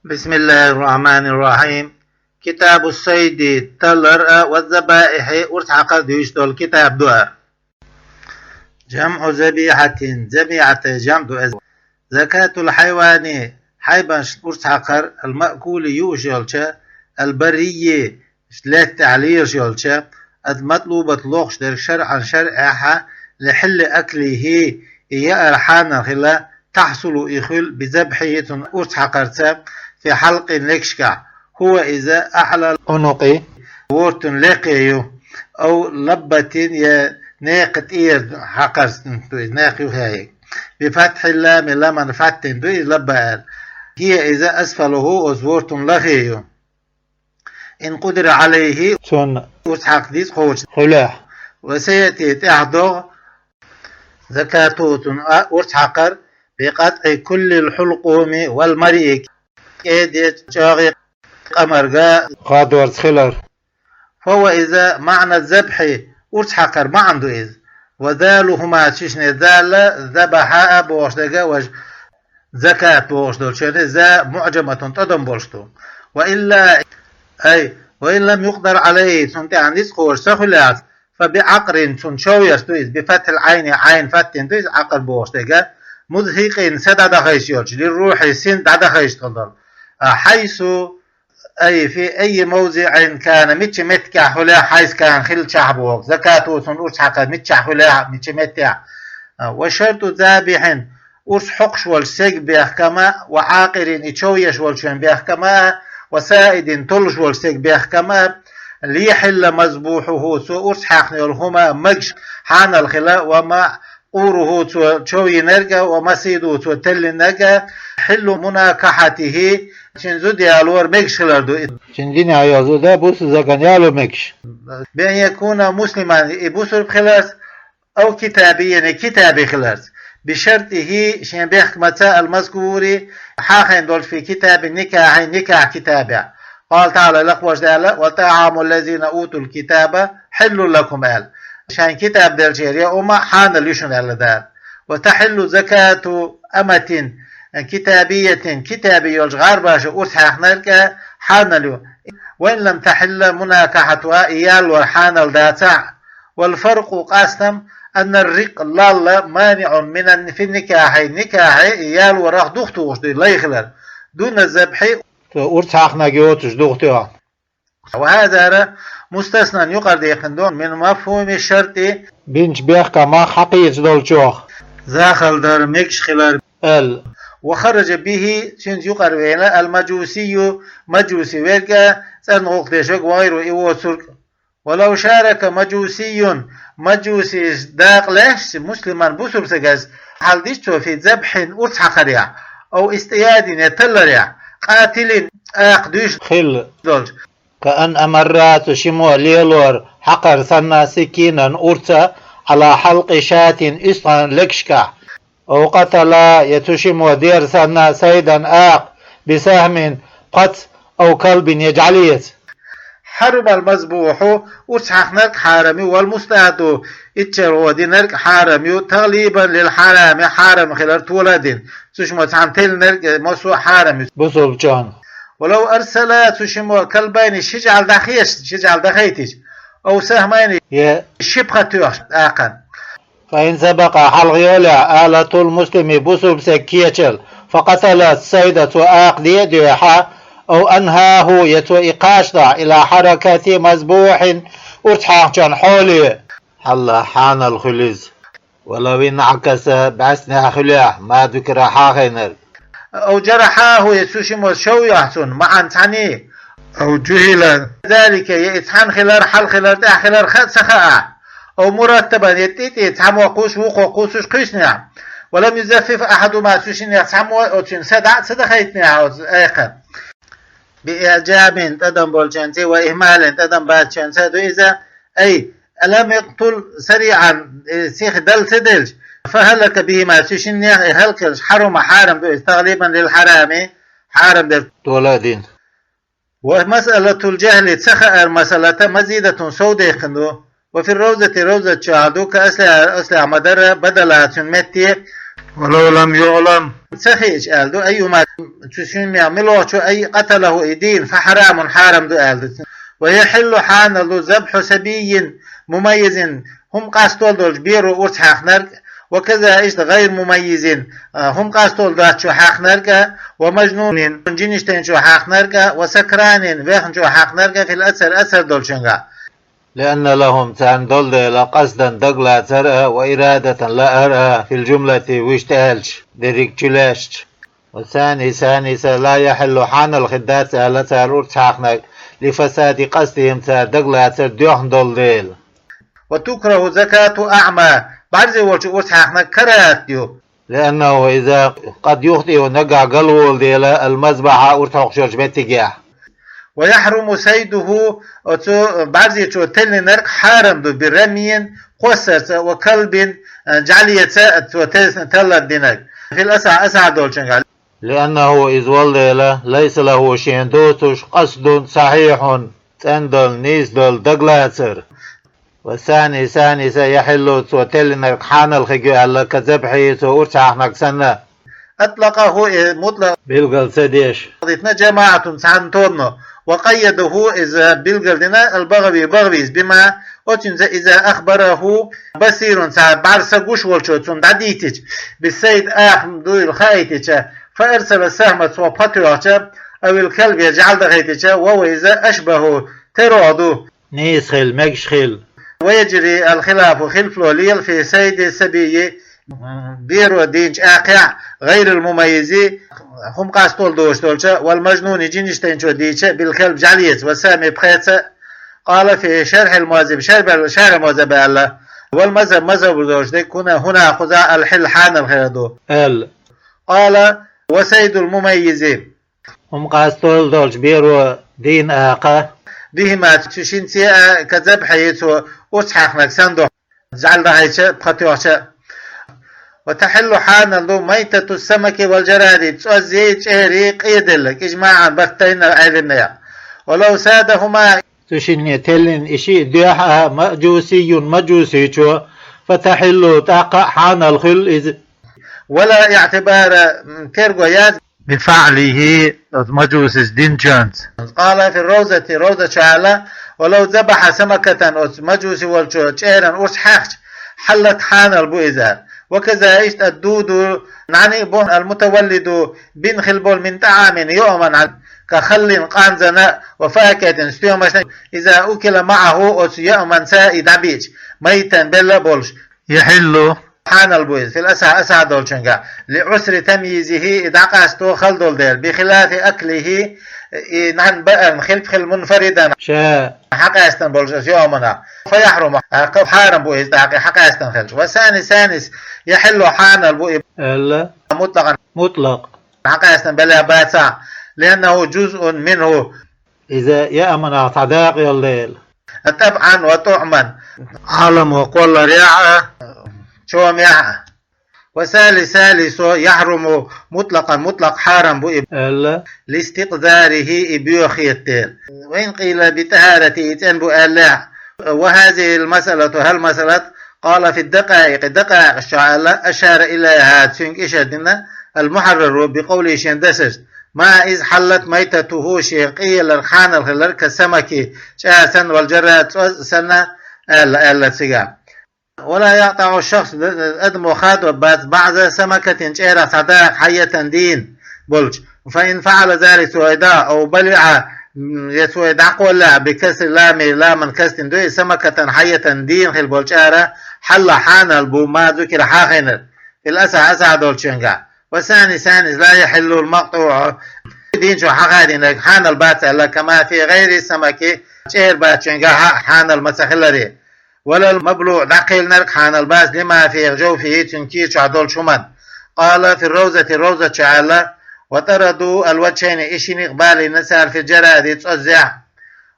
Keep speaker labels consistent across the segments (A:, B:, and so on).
A: بسم الله الرحمن الرحيم. كتاب الصيد تلر والذبائح ارتحق ديشتول كتاب دعاء. جمع ذبيحة ذبيحة جمع زكاة الحيوان حيباش ارتحقر المأكول يوشيلشا البرية شلات تعليل شيلشا المطلوبة لوخش در شرعا شرعها لحل أكله إيا أرحانا خلا تحصل إخل بذبحية ارتحقرتا في حلق لكشكع هو إذا أعلى عنقي ورت لقيه أو لبة يا ناقة إير حقرت ناقي هاي بفتح اللام لمن فتن دوي لبة هي إذا أسفله أزورت لقيه إن قدر عليه
B: تون
A: أسحق ديس خوش
B: خلاح
A: وسيأتي تحضر زكاة أرتحقر بقطع كل الحلقوم والمريك إيدي شاغي قمرقا
B: قادور خلر
A: فهو إذا معنى الذبح أرتحقر ما عنده إذ وذالهما تشني ذال ذبحاء بوشدقا وج زكاة بوشدول شني ذا معجمة تدم بوشدو وإن لم يقدر عليه تنتي عن ديسقور سخلات فبعقر تنشوير تويز بفتح العين عين فتن تويز عقر بوشدقا مذهقين سدد خيشيوش للروح سن دد خيش تضل حيث أي في أي موضع كان متش متكع حلا حيث كان خل شعبوك زكاته سنورش حقا متش حلا متش متكع وشرط ذابح أرس حقش والسيق بيحكما وعاقر إتشويش والشون بيحكما وسائد تلش والسيق بيحكما ليحل مذبوحه سو أرس حقني والهما مجش حان الخلاء وما قوره تشوي نرجع ومسيدو تل نرجع حل مناكحته شنزو ديالور مكش خلاردو
B: شنجيني عيازو ده بوس زكان يالو مكش
A: بأن يكون مسلما بوسر بخلاص أو كتابيا كتابي خلاص بشرطه شن بيحك متى المذكور حاخن دول في كتاب النكاح نكاح كتابه قال تعالى لقوش دالة وطعام الذين أوتوا الكتاب حل لكم آل شان كتاب دل شيريا وما حان ليشن على دار وتحل زكاة أمة كتابية كتابية الغار باش أسحق نركا حان له وإن لم تحل مناكحتها إيال وحان الداتع والفرق قاسم أن الرق الله مانع من في النكاح إيال وراه دختوش لا يخلر دون الذبح
B: أرتحق نجيوتش دوختها
A: وهذا مستثنى يقرد يقندون من مفهوم الشرط
B: بينش بيحكا ما حقيت دول شوخ
A: زاخل در مكش خلال وخرج به شنز يقرد المجوسي مجوسي ويركا سنغوق ديشوك وغيره إيوه ولو شارك مجوسي داق لهش مسلما بسر سجز حال ديشتو في ذبح أرتحق أو استياد يتلر قاتل أقدوش
B: خل
A: دولش
B: كأن أمرات شمو ليلور حقر ثنا سكينا أرتا على حلق شاة إصلا لكشكا أو قتل يتشمو دير ثنا سيدا آق بسهم قط أو كلب يجعليت
A: حرم المذبوح أرتحقناك حارمي والمستعد اتشروا دينرك حارمي تغليبا للحرام حارم خلال تولدين سشمو تعمتل نرك مسو حارمي
B: بصوب جان
A: ولو أرسل تشمو كلبين شجعل دخيتش أو سهمين شبخة تيوش آقا
B: فإن سبق حلغيولا آلة المسلم بصوب سكيتشل فقتلت سيدة آق ديديحا أو أنهاه يتو إقاشدا إلى حركة مذبوح أرتحق جان حولي حلا حان الخليز ولو انعكس بأسنها خليح ما ذكر حاخينر
A: أو جرحاه يسوشمو شو يحسن معا تعني أو جهلا ذلك يتحن خلال حل خلال سخاء أو مرتبا يتحم وقوش وقوسوش قيشنع ولم يزفف أحد ما سوشن يتحم وقوشن صدخيتنع آخر بإعجاب تدم بالشنسي وإهمال تدم بالشنسي إذا أي ألم يقتل سريعا سيخ دل سدلش فهلك به ما سوشن هلكش حرم تغليبا للحرام حرم دل
B: تولدين
A: ومسألة الجهل تسخأ مسألة مزيدة سودة وفي الروزة روزة شعدو كأسلع مدر بدلها تنمتي ولو لم يعلم سخيج قال دو أيما تسمي ملوش أي قتله إيدين فحرام حارم دو قال ويحل حان له ذبح سبي مميز هم قاستول دول بيرو ورت حاخنرك وكذا إيش غير مميزين هم قاستول دات شو حاخنرك ومجنون جنشتين شو حاخنرك وسكران بيخن شو حاخنرك في الأثر أثر دول شنغا
B: لأن لهم تندل قصدا دقلا ترى وإرادة لا أرى في الجملة ويشتهلش دريكتلاش والثاني لا يحل حان الخدات على تارور تحقنك لفساد قصدهم دقلا تردوحن دل
A: وتكره زكاة أعمى بعد وجه تحقنك كرات ديو
B: لأنه إذا قد يخطئ ونقع قلول ديال المذبحة ورتوقشوش بتجاه
A: ويحرم سيده بعضي تل نرك حارم دو برمي قصر وكلب جعلية تل دينك في الأسع أسع دول
B: لأنه إذ والله ليس له شيء دوتش قصد صحيح تندل نيزدل دقلاتر والثاني سيحل وتل نرك حان الخيو على كذبحي وورتحنك سنة
A: أطلقه مطلق
B: بيلقل سديش
A: جماعة سعنتون وقيده إذا بالقردنا البغوي بما إذا أخبره بصير بعد سقوش والشوتون دعديتج بالسيد آخم دو الخايتج فأرسل السهم وفتوش أو الكلب يجعل دخيتج وهو إذا أشبه ترعدو
B: نيسخل مكشخل
A: ويجري الخلاف خلف لوليل في سيد السبيي بيرو دينج آقع غير المميزي هم قاستول دوشتولشا والمجنون جنشتين شو ديشا بالكلب جعليت وسامي بخيتsa قال في شرح المواذب شرح المواذب الله والمذهب مذهب دوش دي كنا هنا خذا الحل حان الخيادو قال وسيد المميزين
B: هم قاستول دوش بيرو دين آقا
A: بهما تشينتي كذب حيثو وتحقنك سندو جعل دهيشا بخطيوشا وتحل حان له ميتة السمك والجراد تؤذي شهري قيدلك إجماعا بختين العلمية ولو سادهما
B: تشيني تلين إشي ديحا مجوسي شو فتحل تاقع حان الخل
A: ولا اعتبار كيرغويات بفعله مجوس دينجانس قال في روزة شعالة ولو ذبح سمكة مجوس والشو شهرا أرسحاش حلت حان البوئزار وكذا إيش الدود نعني بون المتولد بن خلبول من طعام يؤمن عن كخل قانزنا وفاكهة استيومش إذا أكل معه يؤمن سائد عبيج ميتا بلا بولش يحل حان البويز في الأسع أسع دولشنغا لعسر تمييزه إذا قاستو خلدول ديل بخلاف أكله نعن بقى خل منفردا حقا استنبولش يومنا فيحرم حارم بويز داقي حقا استنخلش وسانس يحل حان البوئ مطلق حقا استنبلها باتع لأنه جزء منه
B: إذا يأمن أعتداق الليل
A: طبعا وطعما عالم وقول رياعة شوم يعا وثالث يحرم مطلق حارم بو لاستقذاره بيوخيتين وإن قيل بطهارته تنبو ألا وهذه المسألة هالمسألة قال في الدقائق الشعالة أشار إليها تشنك إشادنا المحرر بقوله شندسج ما إذ حلت ميتته شيقية لرخان الخلر كسمكي شاسا والجرات سنة ألا تسيقا ولا يقطع الشخص أدم وخاد بعد سمكة شيرا صداق حية دين بلج فإن فعل ذلك سويداء أو بلع يسويداء قولا بكسر لاما كستن دوي سمكة حية دين خل بلجارة حل حان البو ما ذكر حاخنر الأسع دولشنغا وثاني لا يحل المقطوع دين شو حقادين حان البات كما في غير السمكة شهر باتشنغا حان المسخلري ولا المبلوع دقيل نرك حان الباس لما في جوفه تنكير شعدول شمن قال في الروزة شعالة وتردوا الوجهين إشين إقبالي نسال في الجراد تؤزع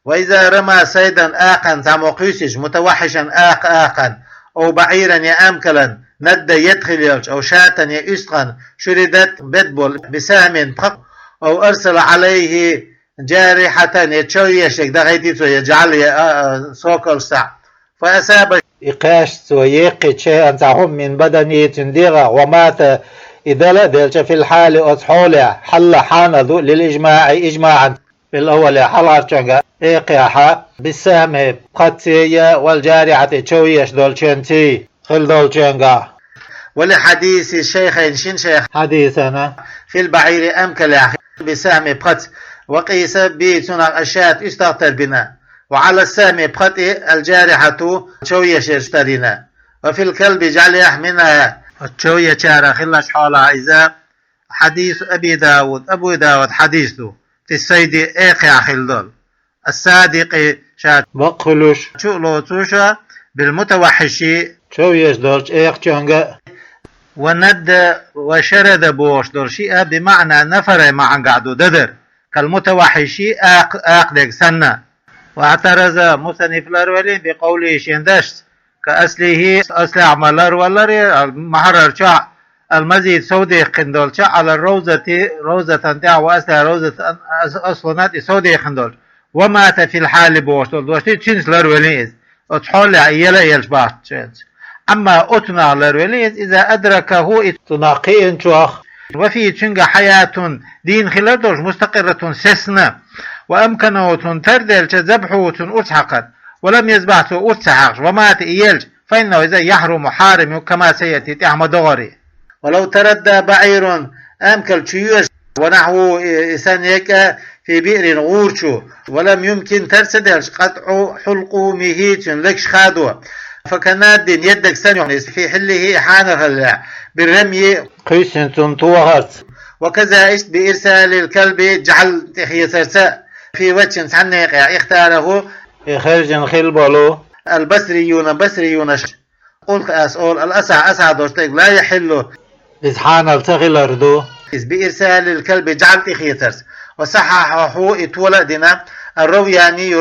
A: وإذا رمى صيدا آقا تموقيسش متوحشا آقا أو بعيرا يأمكلا ند يدخل أو شاة يأسقا شردت بدبل بسهم أو أرسل عليه جارحة يتشويشك دغيتيتو يجعل سوكل سع فأصاب
B: إقاش سويق شيئا تعهم من بدني تنديغا ومات إذا لدلش في الحال أصحولها حل حانذو للإجماع إجماعا في الأول حلقة جنجا إيقاحا بالسهم قتية والجارعة تشويش دول شنتي خل دول جنجا.
A: ولحديث الشيخين شن شيخ
B: حديثنا
A: في البعير أمكل بسهم بقت وقيس بتنق أشياء استغتر بنا وعلى السهم بقت الجارحة تشويش اشترينا وفي الكلب جعل يحملها تشوية شارع خلش حالها إذا حديث أبو داود حديثه في السيد إيقع خلدول الصادق شات
B: بقلوش
A: شؤلو توشا بالمتوحشي
B: شويش دولش إيق جنجا
A: وند وشرد بوش دول شيء بمعنى نفر مع قعدو ددر كالمتوحشي آقدك سنة. واعترض مصنف الأرولين بقوله شندشت كأصله أصل عمل الأرولي محرر شع المزيد سودي خندول شع على روزة تاع وأصلها روزة أصلنات سودي خندول ومات في الحال بوش دول دوشتي تشنس الأرولين أتحول عيلا يلشباش أما أتنا الأرولين إذا أدركه
B: تناقين شوخ
A: وفي تشنغ حياة دين خلالتوش مستقرة سسنة وأمكنه تردل ذبحه أتحقت ولم يذبحه أتحقش ومات إيلج فإنه إذا يحرم حارم كما سيأتي تحمد غري. ولو تردى بعير أمكل تشيوش ونحو إسانيك في بئر غورشو ولم يمكن ترسدل قطع حلقومه تنلكش خادوه فكانت يدك سنة في حله حانه بالرمي
B: قيس تنطوهرت
A: وكذا إشت بإرسال الكلب جعل تحيي سرساء في وجه سنق اختاره
B: خرج خلبلو
A: البصريون قلت أسأل الأسع أسعد لا يحل
B: إزحان التغلردو
A: بإرسال الكلب جعل تحيي سرس وصححه اتولدنا الروياني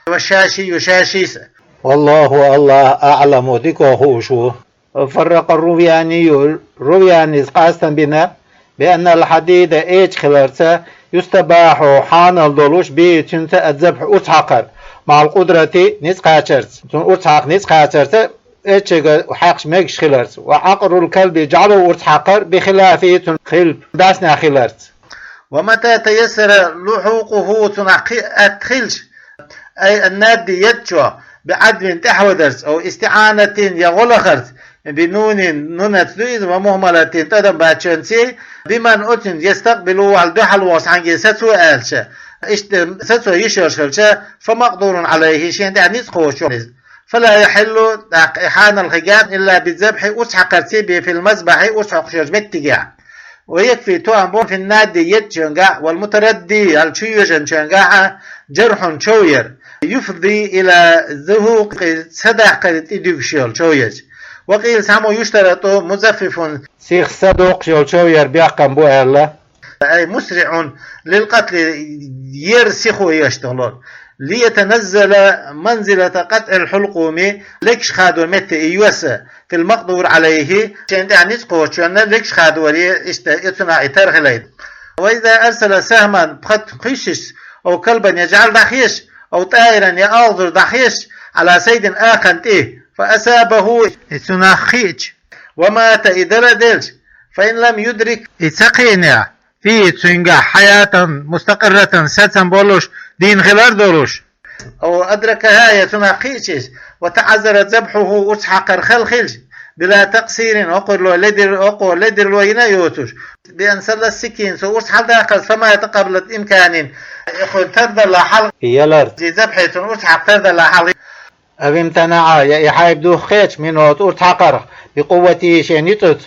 A: والشاشي يشاشيس
B: والله أعلم ديكو شو. فرق الروياني قاستا بنا بأن الحديد إيج خلرته يستباح حان الدلوش بيتنت الذبح أتحقر مع القدرة نسقاترت أتحق نسقاترت إيش حقش ميكش خلرت وعقر الكلب جعله أتحقر بخلافه خلب داسنا خلرت.
A: ومتى تيسر لحوقه أتخلش أي النادي يتشو بعدم تحودرس أو استعانة يغلخرت بنون نونت لويز ومهملة تدم باتشنسي بمن أتن يستقبلوا على دحل واسعنجي ستسو آلشا ستسو يشرشلشا فمقدور عليه شين يعني نسخوشونيز فلا يحل إحان الخجان إلا بالذبح أسحق السيبي في المذبح أسحق شجمتجع ويكفي توأم في النادي يتشنجع والمتردي الشيوجن شنجع جرح شوير يفضي إلى ذهوق صدق الإدوكشيال شويج وقيل سامو يشترط مزفف
B: سيخ صدوق شوير بيحكم بوهلا
A: أي مسرع للقتل يرسخ يشتغلون ليتنزل منزلة قطع الحلقوم لكش خادو مت يوسى في المقدور عليه شان يعني سقوش شان لكش خادو يتنا ترخلين وإذا أرسل سهما بخط خيشش أو كلبا يجعل دخيش أو طائرا يأوضر دخيش على سيد آخر فأسابه سناخيج ومات إذا ردلش فإن لم يدرك إتسقينا في تسنجا حياة مستقرة ستن بولوش دين غلار دولوش أو أدركها يتناقيش وتعذر ذبحه أسحق الخلخلج بلا تقصير أقول لدر لوينا يوتوش بأن سل السكين سو أسحق داخل فما يتقبل إمكان يقول ترد الله حلق
B: يلر
A: ذبحة أسحق ترد الله حلق
B: امتنع يحايب دو خيش منه تحقر بقوته شنيتت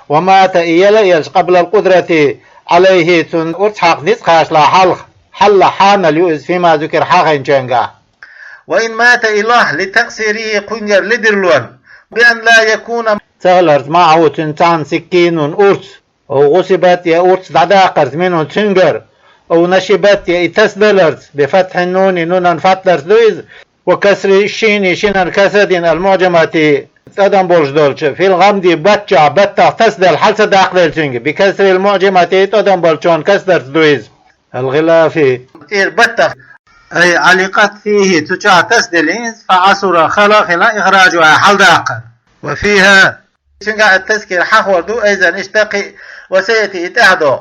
B: ومات إيلا قبل القدرة عليه تن أتحق نسخاش لا حل حان اليؤس فيما ذكر حقا جنجا.
A: وإن مات إله لتقصيره قنجر لدرلون بأن لا يكون
B: تغلرت معه تنتان سكين أرت أو غصبت يا أرت دعاقرت منه تنجر أو نشبت يا تسدلرت بفتح النون نونا فتلرت دويز وكسر الشين شين الكسدين المعجمة تدم بولش في الغمد بتا تسدل حلسة داخل تنج بكسر المعجمة تدم بولشون كسر دويز الغلافي
A: بتا أي علقت فيه تجاه تسدلينز فعصر خلق لا إخراجها حل داقر. وفيها شنقع التذكير حخور دو أيضا اشتقي وسيأتي إتعدو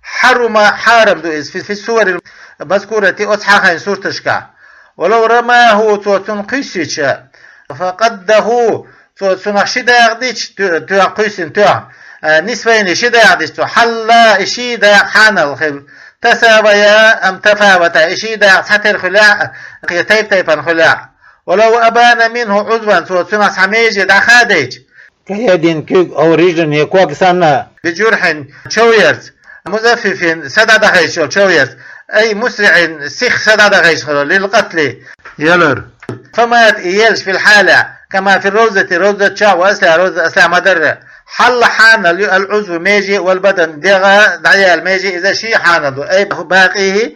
A: حارم دو في السور المذكورة أصحاحين سورة تشكع. ولو رماه توتن قيسيش فقده توتن شدا يغديش تو قيسين تو نسبين شدا يغديش تو حلا إشيدا حان الخل تساويا أم تفاوتا إشيدا حتر خلاع تيب تيبا خلاع. ولو أبان منه عضوا توتن حميجي دخاديج
B: كيدين كيك أوريجن يكوك سنة
A: بجرح شويرت مزفف سدد غيش شويرت أي مسرع سيخ سدد غيش للقتل يلر فمات إيلش في الحالة كما في روزة شاو وأسلع روزة أسلع مدرة حل حان العضو ميجي والبدن ديغا دعيا الميجي إذا شي حاندو أي باقيه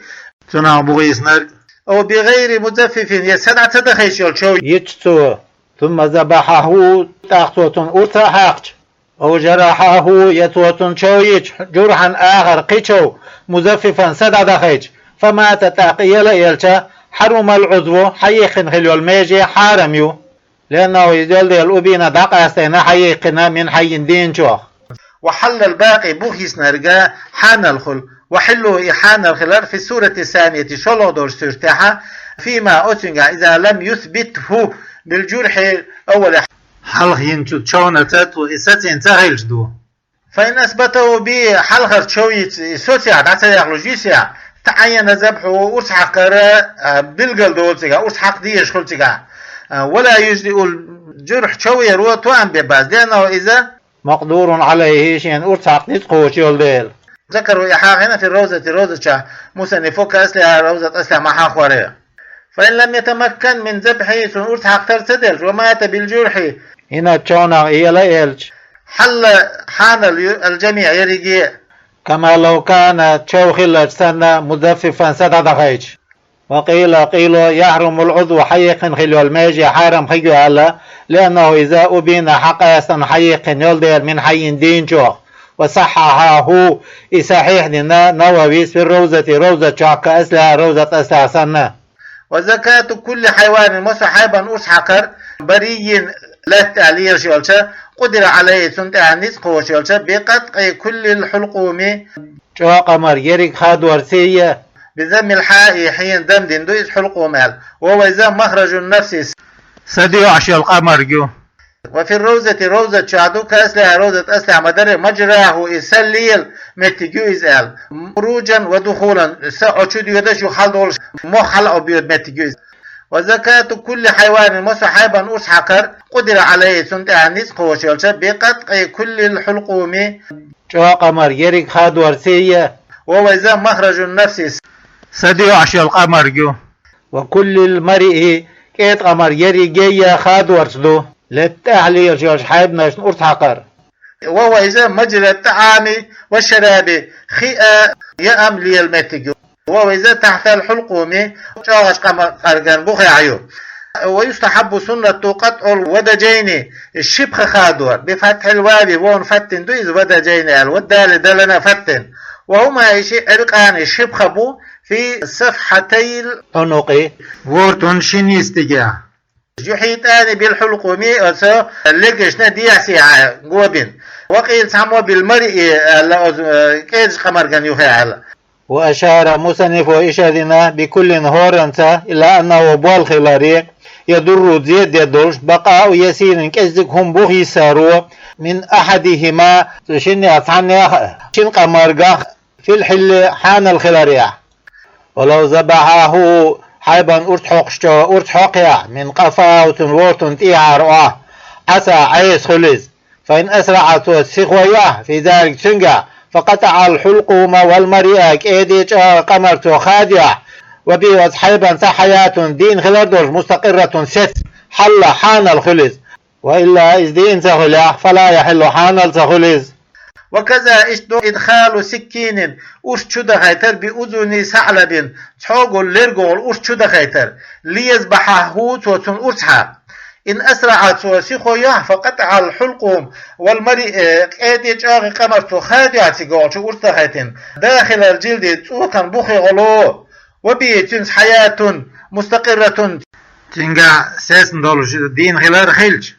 A: تنع بغيسنر أو بغير مزفف يسدع تدخيش شو
B: يجتو ثم ذبحه تاختوتن أرتاحاقش أو جرحه يتوتن شويج جرحا آخر قيشو مزففا سدع دخيج فمات تاقيل إلشا حرم العضو حيخن خلو الميجي حارميو لأنه يدل دي الأبين دقا استينا حيقنا من حي دين شوخ.
A: وحل الباقي بوخيس نرجع حان الخل وحلوا إحان الخلال في السورة الثانية شلو دور سرتها فيما أتنجع إذا لم يثبته بالجرح أول حلق ينتو تشونة تاتو إساتين تغيلش دو فإن أثبته بحلقة شوية سوتيا دعتا يغلوجيسيا تعين ذبحه أسحق بالقل دولتك أسحق ديش خلتك ولا يجدئ الجرح شوية روى توان بباز لأنه إذا
B: مقدور عليه شين أسحق نتقوش يولديل.
A: ذكروا إحاق هنا في روزة موسى نفوك أسلحة روزة أسلحة محاق ورية. فإن لم يتمكن من ذبحه سنأسحق ترتدل ومات بالجرح
B: هنا تشونا إيلا إلش
A: حان الجميع يريجي
B: كما لو كان تشوخل سنة مزففا سدد خيج. وقيل يحرم العضو حيق خلو الميجي حارم خيجو هلا لأنه إذا أبين حقيقة حيق يلدل من حي دين شوخ وصححه إصحيح لنا نووي في روزة شوخ أسلحة روزة أسلحة سنة.
A: وزكاة كل حيوان مصحبا أسحقر بري لا تعليل شوالشا قدر عليه سنتها نسخه شوالشا بقطع كل الحلقوم
B: شو قمر يريك خاد ورسية
A: بذم الحاء حين دم دين دويس حلقوم وهو إذا مخرج النفس سديو عشي القمر جو. وفي روزة شعدوك أسلحة روزة أسلحة مدر مجراه يسليل متجو إزال مروجا ودخولا سأعشد يدشو حلدول محل أبيض متجو. وزكاة كل حيوان مصحبا أسحقر قدر عليه سنتها نسخه وشيلشا بقطع كل الحلقوم
B: شو قمر يريك خاد ورسية
A: وهو إذا مخرج النفس سديو عشي القمر جو.
B: وكل المرئ كيت قمر يريك خاد ورسدو للتعليل شوش حيبنا أسحقر
A: وهو إذا مجرى الطعام والشراب خيئة يأم لي المتجو. وهو إذا تحت الحلقوم شاوش قرقان بوخي عيو. ويستحب سنة قطع الودجين الشبخ خادور بفتح الواو ونفتن دويز ودجين الودال دلنا فتن وهما إشي عرقان الشبخ بو في صفحتي
B: العنق
A: ورتون شنيستجا جحيتان بالحلقوم لقشنا دياسي قوبين وقيل سموا بالمرء كيج قمرقان يخيال.
B: وأشار مصنف إشادنا بكل هورنتا إلا أنه بالخلاري يضر زيد يدرش بقاء يسير كزكهم بوخي سارو من أحدهما شن أصعني شن قمرقا في الحل حان الخلارية. ولو ذبحه حيبا أرتحق من قفا وتنورتن تيعار عسى عيس خلص فإن أسرعت السخوية في ذلك تنقع فقطع الحلقوم والمريء كيديش قمرت خادع وبيوز حيبا حياة دين خلردوش مستقرة ست حل حان الخلص وإلا إذ دين سخلع فلا يحل حان الخلص.
A: وكذا إدخال سكين أشتد خيتر بأذن ثعلب تحوغل لرغول أشتد خيتر ليذبحه وتن أرتحا إن أسرعت وسيخويا فقطع الحلقوم والمرء قيديج قمرت خادعة قوش أرتخيتن داخل الجلد توكن بخي غلو وبيتنس حياة مستقرة
B: تنجا سيسن دولش دين غير خلج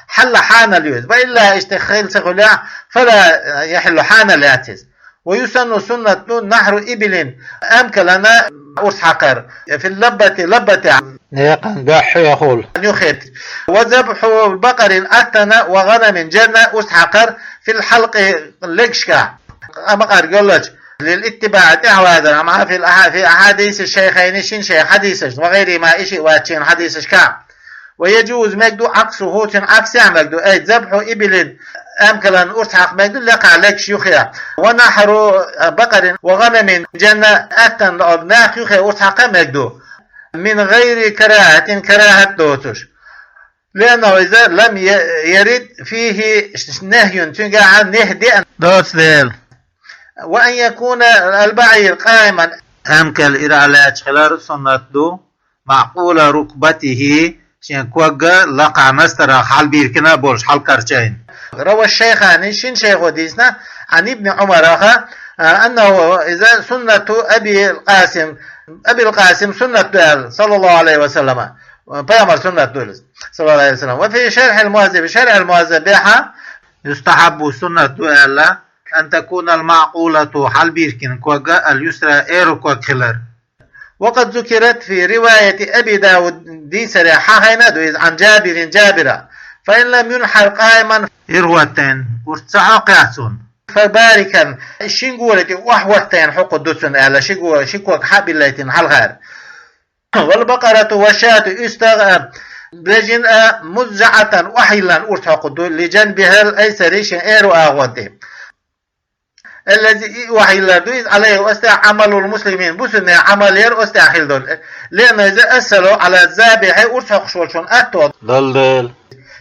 A: حل حان اليوز وإلا اشتخيل سغلا فلا يحل حان الياتز ويسن سنة نحر إبل أمك لنا أرس حقر في لبة
B: نيقن بح يقول
A: يخت وذبح بقر أتنا وغنم جنة أرس حقر في الحلق لكشكا أما قال للاتباع هذا مع في أحاديث الشيخين شين شيخ حديثش وغير ما إشي واتشين حديثش كا ويجوز مجدو عكسه عكس مجدو أي ذبح إبل أمكلن أرتحق مجدو لقع لك شيوخيا ونحر بقر وغنم جنة أتن ناخ يوخيا أرتحق مجدو من غير كراهة دوتش لأنه إذا لم يرد فيه نهي تنقى عن نهدي
B: دوت ذيل
A: وأن يكون البعير قائما
B: أمكل إرالات خلال سنة دو معقول ركبته شين كوغا لقع مستر حال بيركنا بولش حال كارشين
A: روى الشيخان شين شيخ وديسنا عن ابن عمر أنه إذا سنة أبي القاسم سنة صلى الله عليه وسلم بيامر سنة دولز صلى الله عليه وسلم وفي شرح المهذب بها
B: يستحب سنة دولا أن تكون المعقولة حال بيركن كوغا اليسرى إيرو كوغ خلر
A: وقد ذكرت في رواية أبي داود دي سريحة هنا عن جابر فإن لم ينحر قائما
B: إروتين ورتسعاق يحسن
A: فباركا الشنقولة وحوتين حق الدسن على شكوك حاب الليتين على الغير والبقرة والشاة استغى بجن مزعة وحيلا أرتحق لجنبها الأيسر شن إيرو آغوته الذي وحيلا دويز عليه عمل المسلمين بسنة عملير أستعحل دول لأنه إذا أسلوا على الزابح أرتحق شولشون أتوض
B: دل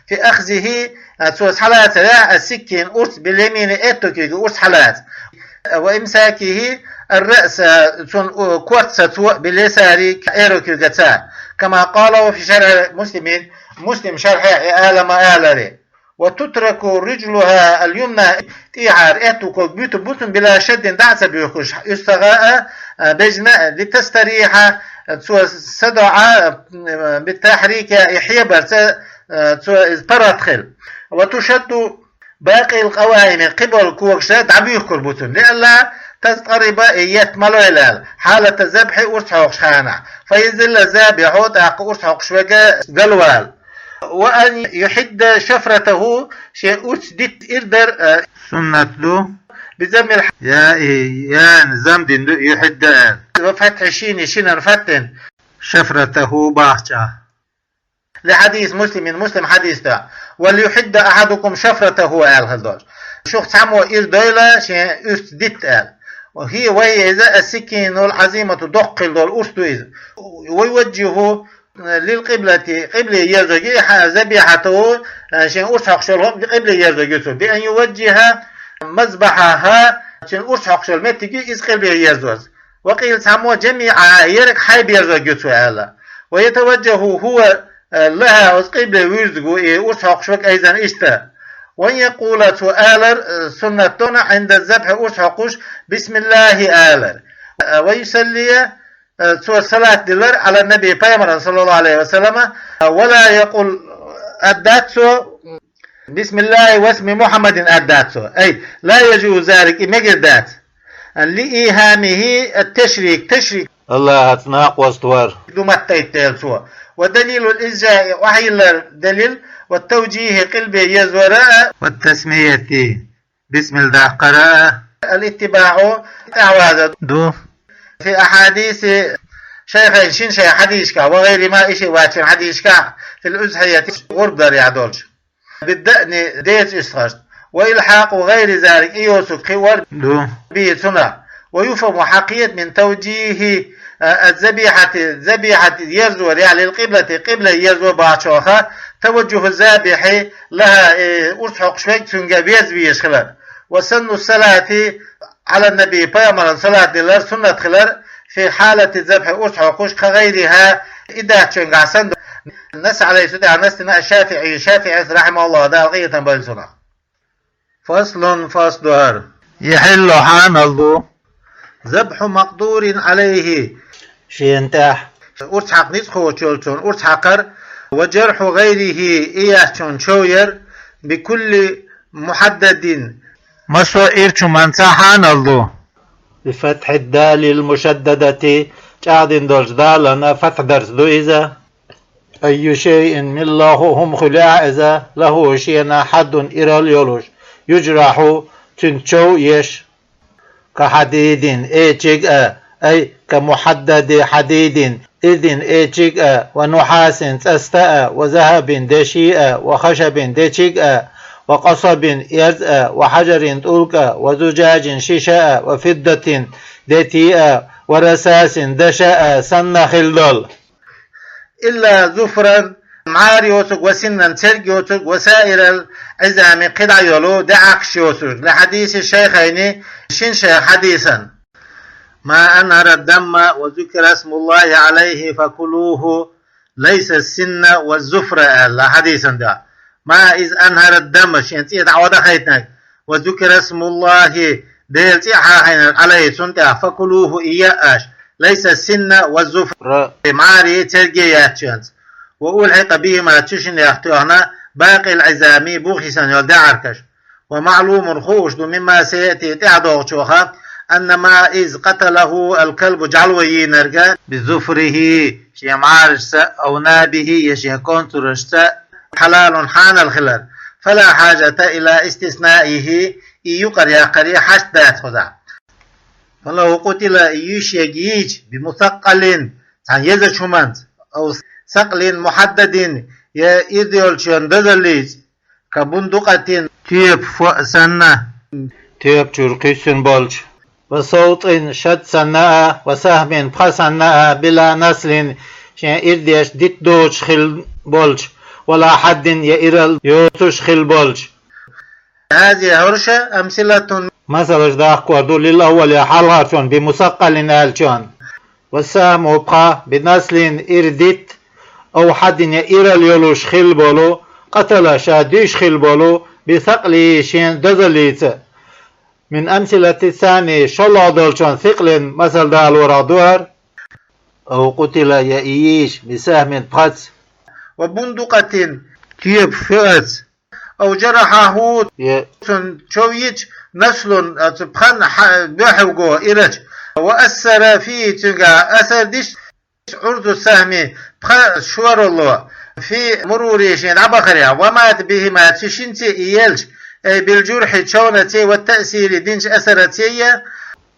A: في أخذه سوس حالات السكين أرس باليمين أتوكي أرس حالات وإمساكه الرأس كورتسة باليسار إيروكي قتا كما قالوا في شرع مسلم شرح آلما آلري وتترك رجلها اليمنى تيعار اتوكو بيوت بوتن بلا شد دعس بيخش يستغاء بجناء لتستريح صدع بالتحريك يحيبر ترتخل وتشد باقي القوائم قبل كوكشات عبيه كل بوتن لألا تستقرب يتملو إلال حالة الذبح أرتحق شخانع فيزل الذابح وتعق أرتحق شوكا قلوال وأن يحد شفرته شيء أسدت إردر
B: سنة له
A: بزم
B: يا نظام دين يحد
A: وفتح شين فتن
B: شفرته باحشة
A: لحديث مسلم حديث ده وليحد أحدكم شفرته آل هالدور شوخ تعمو إردويلة شيء أسدت آل وهي إذا السكين العظيمة تدقل دول أسدويز ويوجهه للقبلة قبلة يرزقي ذبيحته شين أرسحق شلهم قبلة يرزقي بأن يوجه مذبحها شين أرسحق شلهم تجي إذ قبلة يرزقي وقيل سمو جميع يرك حيب يرزقي ويتوجه هو لها قبلة ويرزقه أرسحق شلك أيضا إشتا وأن يقول سؤال سنتنا عند الذبح أرسحقش بسم الله آلر ويسلي سوى الصلاة دلر على النبي بيامر صلى الله عليه وسلم ولا يقول أداتسو بسم الله واسم محمد أداتسو أي لا يجوز ذلك مجدات لإيهامه التشريك
B: الله أتناق واستوار
A: دمتيت سوى ودليل الإجزاء وحي الدليل والتوجيه قلبي يزوراء
B: والتسمية بسم الله قراءة
A: الاتباع أعواد
B: دو
A: في أحاديث شيخين شين شيخ حديثك وغير ما إشي واتشين حديثك في الأزهية غرب دار يعدولش بالدأن ديت إسخشت وإلحاق وغير ذلك إيوسك خوار به سنة ويفهم حقية من توجيه الذبيحة يرزو يعني القبلة قبلة يرزو باشوخة توجه الذابح لها أرسحق شويك سنجا بيز خلال وسن الصلاة على النبي بيامر صلاة دلار سنة خلال في حالة الذبح أرسحقش كغيرها إذا تشنقع سند الناس عليه سدع نسنا الشافعي رحمه الله ده غية بالسنة فصل
B: يحل حان الله
A: ذبح مقدور عليه
B: شينتح
A: أرتحق نسخو تشولتون أرتحقر وجرح غيره إياه شوير بكل محدد مسو إيرتشو منصحان الله
B: بفتح الدال المشددة قاعدين دولج دالنا فتح درس دو إذا أي شيء من الله هم خلاع إذا له شيء حد إرال يولوش يجرح تنشو يش كحديد إيجيك أي كمحدد حديد إذن إيجيك ونحاس تستاء وذهب دشيء وخشب دشيك وقصب يزأ وحجر تلك وزجاج ششاء وفضة دتيء ورساس دشاء سن خلدل
A: إلا زفرا معاري يوسق وسنا ترق يوسق وسائر العزام قدع يولو دعكش يوسق لحديث الشيخين شنش حديثا ما أنهر الدم وذكر اسم الله عليه فكلوه ليس السن والزفر حديثا ده ما إذ أنهر الدم شنتي دعوة خيتنك وذكر اسم الله ديلتي عليه سنته فكلوه إياش ليس السن والزفر معاري ترقيات شنت وألحق بهما تشن يختوهنا باقي العزامي بوخسا يلدعركش ومعلوم الخوش مما سيأتي تعدوغ شوخا أن ما إذ قتله الكلب جعلوه نرقا بزفره شي معارش أو نابه يشي كونترش حلال حان الخلال فلا حاجة إلى استثنائه يقر يقري حشدات خذا فلو قتل يشيجيج بمثقل عن يزا شمانت أو ثقل محدد يإذيول شندزليز كبندقة تيب فؤسنة
B: تيب ترقيسن بولج وصوت شد سناء وسهم بخسناء بلا نسل شان إرديش ديت دوش خل بولج ولا حد يئرل يوتش خل بولج
A: هذه هرشة أمثلة
B: مثلا جداخ كوردو للأول حلغة بمثقل آلشون والسهم وبقى بنسل إرديت أو حد يئرل يولوش خل بولو قتل شاديش خل بولو بثقل شين دزليت من أمثلة الثاني شلع دولشون ثقل مثل دال ورادوار أو قتل يأييش بسهم بخس
A: وبندقة تيب فؤس أو جرحه شويج نسل بخن بحوغو إرج وأثر فيه تلقى أثر ديش عرض السهم شور الله في مرور شين عبخريا ومات به ما تشنتي إيالج أي بالجرح تشونتي والتأثير دينش أثرتي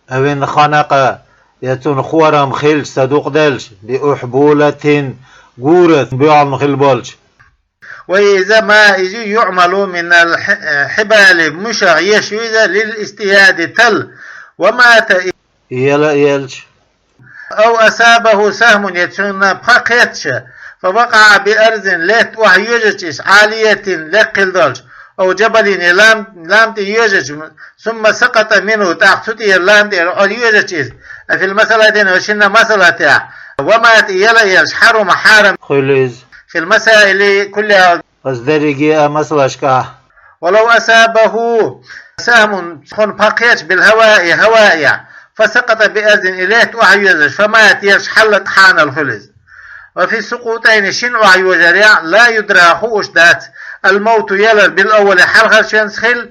B: أبن خنق يتون خوارم خيل صدوق دلش بأحبولة قورة بيعم خيل بولش
A: وإذا ما يجي يعمل من الحبال مشع يشويذ للاستياد تل ومات
B: يلا يلش
A: أو أصابه سهم يتون بخيتش فوقع بأرض لت وحيوجتش عالية لقل دلش أو جبل لام يوجج ثم سقط منه تحتي لام يوجج في المسألة وشنا مسألة ومات يلا حرم حارم
B: خليز
A: في المسائل كلها
B: أصدرجي مسلشكا
A: ولو أصابه سهم خن باقيت بالهواء هواء فسقط بأرض إليه وحيوجج فمات حلت حان الخلز وفي سقوطين شن وحيوجريع لا يدرى خوش ذات الموت يلر بالأول حلقة شنسخل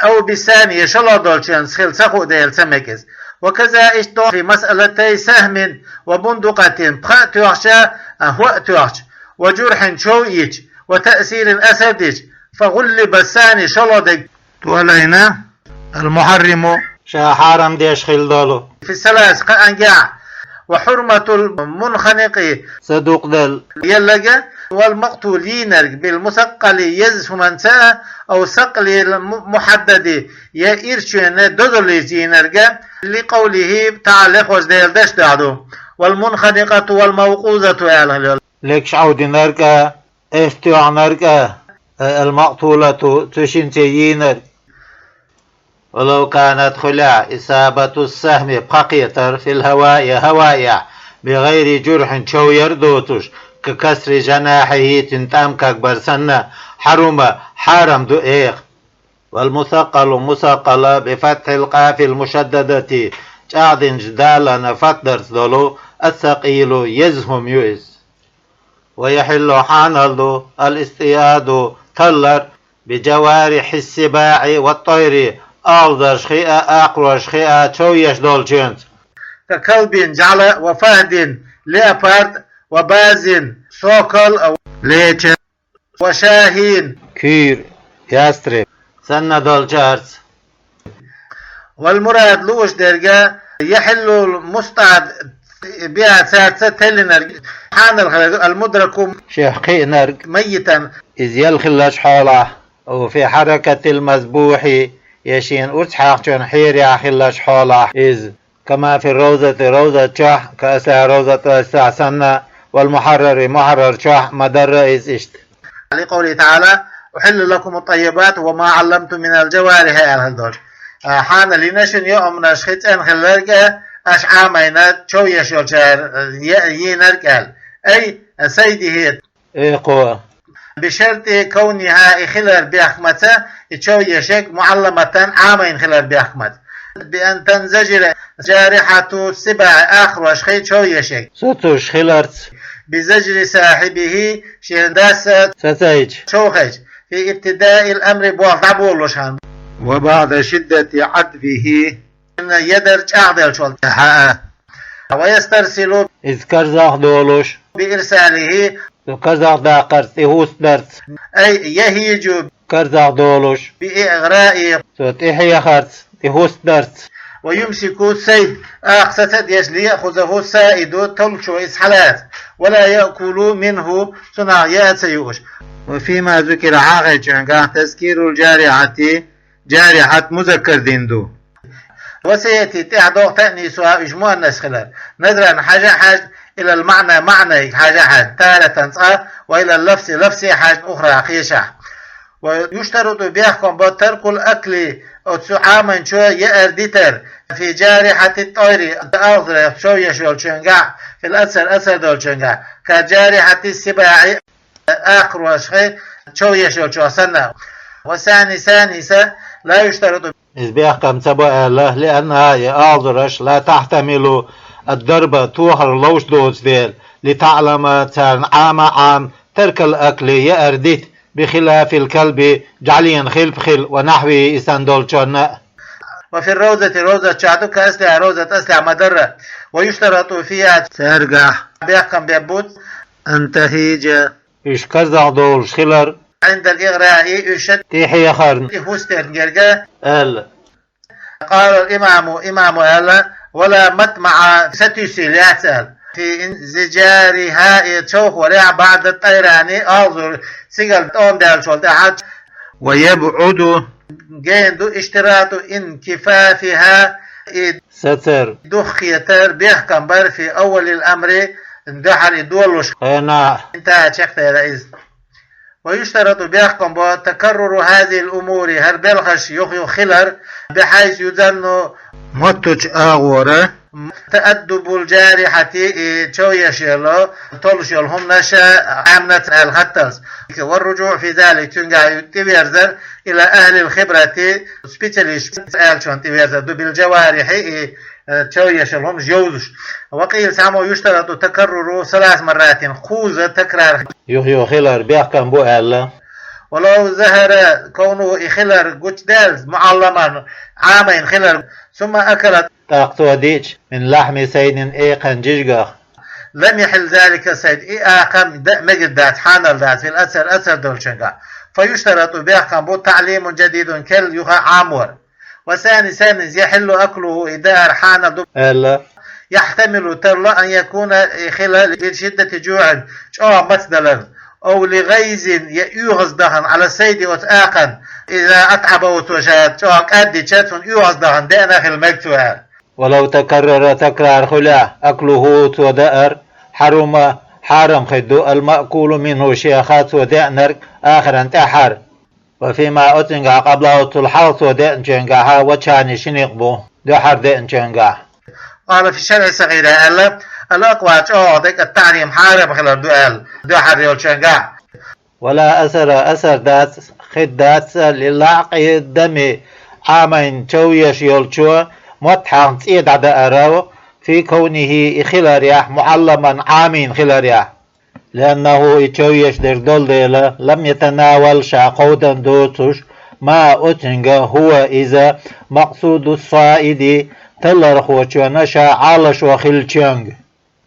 A: أو بالثاني شلادول شنسخل سخو ديل سمكز وكذا اشتو في مسألتي سهم وبندقة بخاء تيوحشا هو تيوحش وجرح شوئيج وتأثير أسدج فغلب الثاني شلادك تولينا المحرم
B: شا حرم ديش خل دولو
A: في الثلاث أنجاع وحرمة المنخنق
B: صدوق دل
A: يلقى والمقتولين بالمثقل يزف منساء أو ثقل المحدد يإرشون دوليزين لقوله تعالى وزديل دش دعدو والمنخنقة والموقوذة
B: لكش عود نرقى افتوع نرقى المقتولة تشنتيين ولو كانت خلع إصابة السهم بقيتر في الهواء هوايا بغير جرح شو يردوتش ككسر جناحه تنتام كأكبر سنة حرم دقيق والمثقل مثقل بفتح القاف المشددة جادن جدالا نفترس دولو الثقيل يزهم يؤس ويحل حانلدو الاستياد تلر بجوارح السباع والطير أوضر شخيئة أقوى شخيئة شويش دول جنس
A: ككلب جعل وفهد ليبارد وباز سوكل أو ليتش وشاهين
B: كير يسترب سنة دول جارس
A: والمراد لوش درجة يحل المستعد بها ساتسة تلنر حان المدرك
B: شيخي نرق
A: ميتا
B: إذ يلخلش حوله وفي حركة المذبوح يشين أرتحاق جون حيري أخلش حوله إذ كما في روزة شح كأسلا روزة استعسنا والمحرر محرر شح مدر إذ إشت
A: لقوله تعالى أحل لكم الطيبات وما علمتم من الجوارح الهدول حان لنشن يوم نشخيت أن خلرقة أشعامينا شو يشول شهر ينرقل أي سيده
B: إيقوة
A: بشرط كونها خلر بأحمته شو يشك معلمة عامين خلر بأحمت بأن تنزجر جارحة السبع آخر وشخيت شو يشك
B: ستوش خلرت
A: بزجر صاحبه شهداسة
B: ستيج
A: شوخج في ابتداء الأمر بوضع بولوشان
B: وبعد شدة عطفه
A: يدرج أعدل شوال ويسترسل
B: إذ كرزاق دولوش
A: بإرساله
B: كرزاق داقرت إهوس درت
A: أي يهيج
B: كرزاق دولوش
A: بإغراء
B: سوت إحيا خرت إهوس درت
A: ويمسك السيد أقصد يجلي يأخذه السائد تلشو إسحالات ولا يأكل منه صناعيات سيوش
B: وفيما ذكر عاقل جنگاه تذكير الجارحة جارحة مذكر ديندو
A: وسيأتي تعدو تأنيسها إجموع النسخلة نظرا حاجة إلى المعنى معنى حاجة تارة وإلى اللفظ لفظ حاجة أخرى خيشة ويشترط بيحكم بترك الأكل عاما شو يأردتر في جارحة الطير أوضر شو يشول شنقع في الأثر دول شنقع كجارحة السباع آخر وشخي شو يشول شو سنة وثاني لا يشترط
B: إذ بيحكم تبع الله لأنها يأضرش لا تحتمل الضربة توخر لوش دوز ديل لتعلم تان عام ترك الأكل يأردت بخلاف الكلب جعليا خل ونحوه إساندول شونا
A: وفي روزة شعدو كأسلع روزة أسلع مدرة ويشترط فيها
B: سرقة
A: بيحكم بيبوت
B: انتهيج إش كرزع دول شخلر
A: عند الإغراء يشد
B: تيحي خرن
A: يفوستر نجرقة
B: قال
A: الإمام ألا ولا مطمع ستيسي ليعتل في انزجارها تشوخ وريع بعد الطيراني أوزر سيقل تقوم دال شولتحات
B: ويبعد
A: جيندو اشتراط انكفافها
B: ستر
A: دخيتر بيحكم بر في أول الأمر اندحر يدولوش انتهى شيخ يا رئيس ويشترط بيحكم بتكرر هذه الأمور هربلخش يخيو خلر بحيث يظن
B: متج أغورة
A: تأدب الجارحة تشويشيلو تولشيلهم نشا عامنة الخطلس والرجوع في ذلك تنقع تبيرزر إلى أهل الخبرة سبيتاليش ألشون تبيرزر بالجوارح تشويشيلهم جوزش وقيل سامو يشترط تكرر 3 مرات خوذة تكرار
B: يخيو خلر بيحكم بو ألا
A: ولو ظهر كونه خلر قتدال معلما عامين خلر ثم أكلت
B: تاقتو ديج من لحم سيد إيقن جيجغ
A: لم يحل ذلك السيد إيقن مجدات حانل ذات في الأثر دول شنقا فيشترط بيحكم بو تعليم جديد كل يخا عامور وثاني يحل أكله إدار حانل
B: ألا
A: يحتمل ترلا أن يكون خلال شدة جوع مثلا أو لغيظ يؤغز دهن على السيد وتآقن إذا أتعب وتوشات أدي شاتفن يؤغز دهن دأنا في المكتوى
B: ولو تكرر تكرار خلا أكله ودأر حرم خدو المأكول منه شيخات ودأنر آخرا تحر وفيما أتنقع قبله الحوث ودأنجنقعها وشاني شنقبو دحر دأنجنقع
A: قال في الشرع الصغيرة الأقوى أعطيك التعليم حارب خلال دحر يولشنقع
B: ولا أثر دات خدات للعق الدم عامين تويش يولشو متحن تيد عدا أراو في كونه خلاريح معلما عامين خلاريح، لأنه يتشويش دردول ديلا لم يتناول شاقودا دوتش ما أتنجا هو إذا مقصود الصائد تلرخ وشونشا عالش وخلشنج.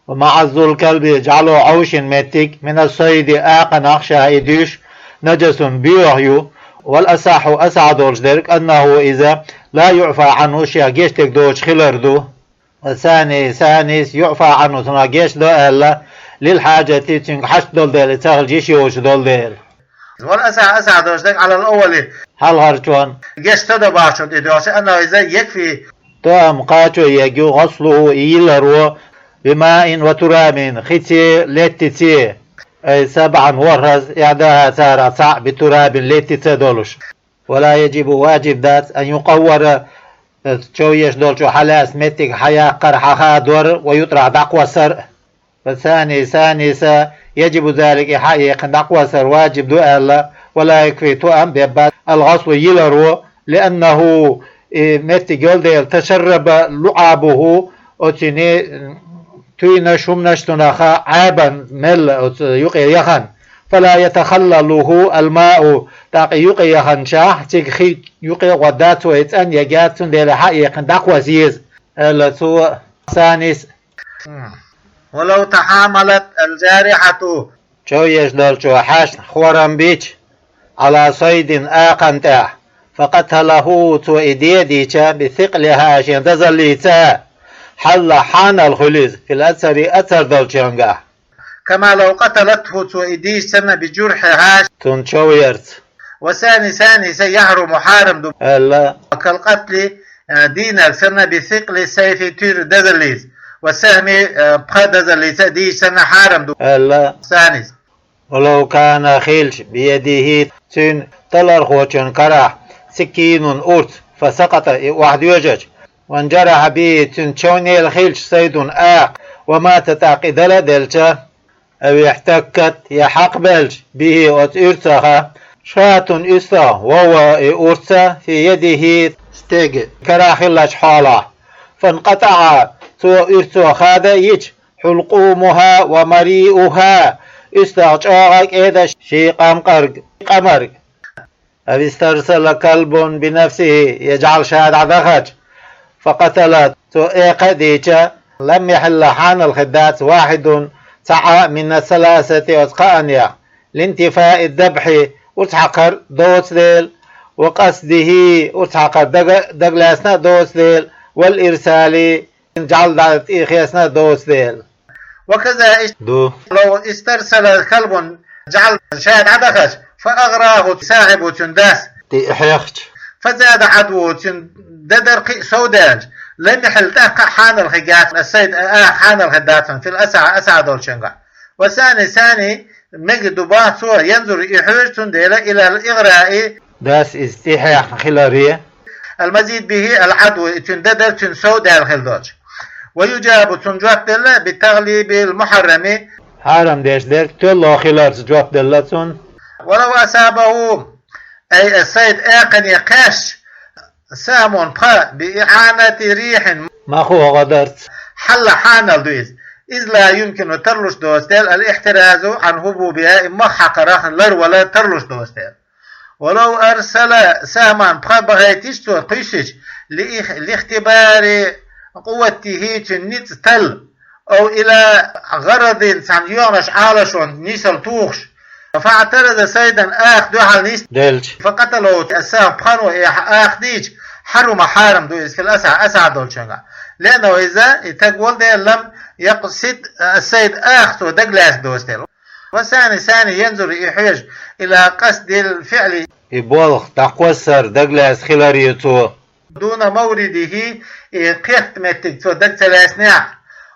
B: ومع ذو الكلب يجعله عوش متك من الصيد آقن أخشى إديش نجس بيوهيو. والأصح أسعد درك أنه إذا لا يعفى عنه شيء جيشتك دوش خلردو. والثاني ثانيس يعفى عنه ثم جيش دو ألا للحاجة تيتنك حش دول ديل تاغل جيشي وش دول ديل.
A: والأصح أسعد درك على الأول
B: هل هرشون
A: جيش تدو باشد إدوش أنه إذا يكفي
B: تام قاتو يجو غسله إيلرو بماء وتراب ختي لتتي أي 7 ورز إعداها سارة صع بتراب لتتي دولش. ولا يجب واجب ذات أن يقور تشويش دولشو حلاس متك حياة قرحها دور ويطرح دقوة سر. ثاني يجب ذلك حقيقة دقوة سر واجب دؤال ولا يكفي تؤم ببات الغسل يلرو لأنه متك يلدي تشرب لعابه أتني توينا شمنشتناخا عابا مل يقي يخن فلا يتخلله الماء تاقي يقي يخن شاح تيخي يقي ودات ويتأن يجات ديل حقيقا دقوة زيز لسو ثانيس.
A: ولو تحاملت الجارحة
B: شو يجدل شو حاش خورم بيش على صيد آقن تاح فقتله تو إديديشا بثقلها شين تزليتا حل حان الخليز في الأثر أثر دولشانجا.
A: كما لو قتلته تو إديش سنة بجرحها
B: تنشويرت.
A: وثاني سيحرم حارم دو كالقتل دينار سنة بثقل السيف تير دزليز والسهم بخ دزليز ديش سنة حارم دو ثاني.
B: ولو كان خيلش بيده تن تلر خوشن كراح سكين أورت فسقط واحد يوجج وانجرح به تنشوني الخيلش صيد آق ومات تعقدل دلشة أو يحتكت يحق بلش به وتئرتها شاة إسا وهو أرسى في يده ستيج كراخلش حاله فانقطع تو إرسو خادا يج حلقومها ومريئها استعجاغك إذا شي قمر أو استرسل كلب بنفسه يجعل شاد عدخج فقتلت تو إيقديشا لم يحل حان الخدات واحد سعى من 3 أسقانيا لانتفاء الذبح وتحقر دوس ديل وقصده وتحقر دقلاسنا دوس ديل والإرسال جعل دعت إخياسنا دوس ديل.
A: وكذا لو استرسل كلب جعل شاد عدخش فأغراه صاحب تنداس فزاد عدو ددر سوداج لم يحل تحقق حان الخجات السيد حان الخدات في الأسعى دول شنقع. وثاني مجد باسو ينظر إحوج تنديل إلى الإغراء
B: داس استحاح خلارية
A: المزيد به العدو تنددر تنسودا الخلدوج ويجاب تنجوات دل بالتغليب المحرم
B: حرم ديش دير تلو خلار جواب دلتون.
A: ولو أصابه أي السيد آقن يقاش سامون بإعانة ريح
B: ما هو غدرت
A: حل حان الدويز إذ لا يمكن ترلش دوستيل الاحتراز عن هبوبها إما حقراخ لر ولا ترلش دوستيل. ولو أرسل سامان بغيتيش قيشش لاختبار قوته تنيت تل أو إلى غرض سنجيونش عالشون نيسل توخش فاعترض سيدا آخ دوحل نيس فقتلوا السام بخانو آخ ديج حرم حارم دويس في الأسعى دولشنغا لأنه إذا تقول دي لم يقصد السيد آخ دقلاس دوستيل. وثاني ينظر يحيج إلى قصد الفعل
B: يبولغ تقوسر دقلاس خلاريتو
A: دون مورده قيت متك دق 3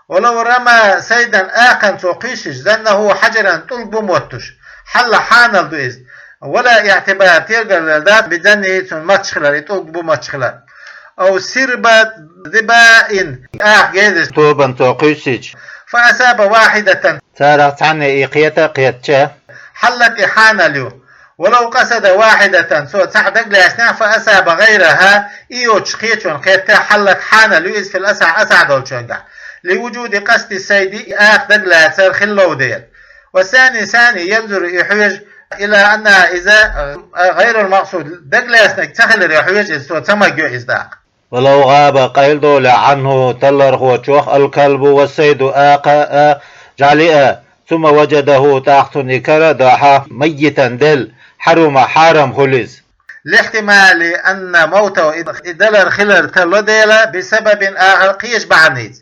A: ولو رمى سيدا آخا قيشش ذنه حجرا طلب موتش حل حان الدويز ولا اعتبار تيرجر ذات بذنه ماتشخلر طلب ماتشخلر أو سربة ذباء جيدس
B: طوبا توقيشش
A: فأصاب واحدة
B: سارت عنه إيقيتا قيتشا
A: حلت إحانة له ولو قصد واحدة سوى تحدق لأسنع فأساب غيرها إيو تشخيشون خيرتا حلت حانا ليز في الأسع أسع دول شنقع لوجود قصد السيد آخدق لها سر خلو ديل. والثاني ينظر يحوج إلى أن إذا غير المقصود دق لأسنع تخل يحوج سوى تمجو إصداق.
B: ولو غاب قيل دول عنه تلر هو تشوخ الكلب والسيد آقا جعلئا ثم وجده تحت نكرة داحا ميتا دل حرم خلز
A: لاحتمال أن موته إدلر خلر تلو ديلا بسبب آخر قيش بعنيد.